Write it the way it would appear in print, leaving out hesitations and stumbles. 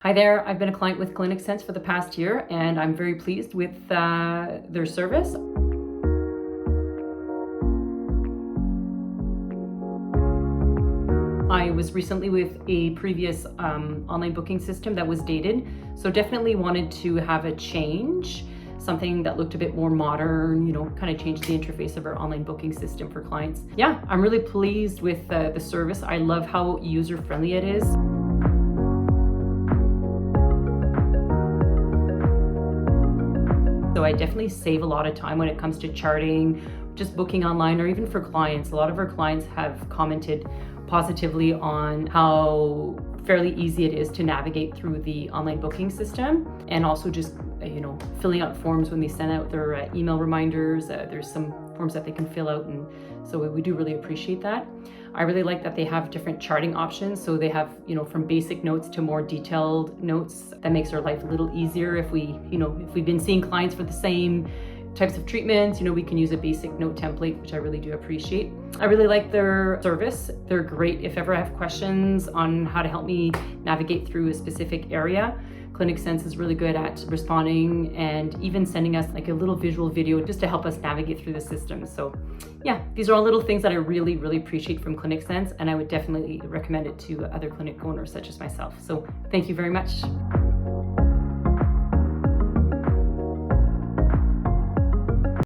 Hi there, I've been a client with ClinicSense for the past year and I'm very pleased with their service. I was recently with a previous online booking system that was dated, so definitely wanted to have a change, something that looked a bit more modern, kind of change the interface of our online booking system for clients. Yeah, I'm really pleased with the service. I love how user-friendly it is. So I definitely save a lot of time when it comes to charting, just booking online, or even for clients. A lot of our clients have commented positively on how fairly easy it is to navigate through the online booking system, and also just filling out forms when they send out their email reminders. There's some forms that they can fill out, and so we do really appreciate that. I really like that they have different charting options, so they have from basic notes to more detailed notes. That makes our life a little easier. If we've been seeing clients for the same types of treatments, we can use a basic note template, which I really do appreciate. I really like their service. They're great if ever I have questions on how to help me navigate through a specific area. ClinicSense is really good at responding and even sending us like a little visual video just to help us navigate through the system. So yeah, these are all little things that I really, really appreciate from ClinicSense, and I would definitely recommend it to other clinic owners such as myself. So thank you very much.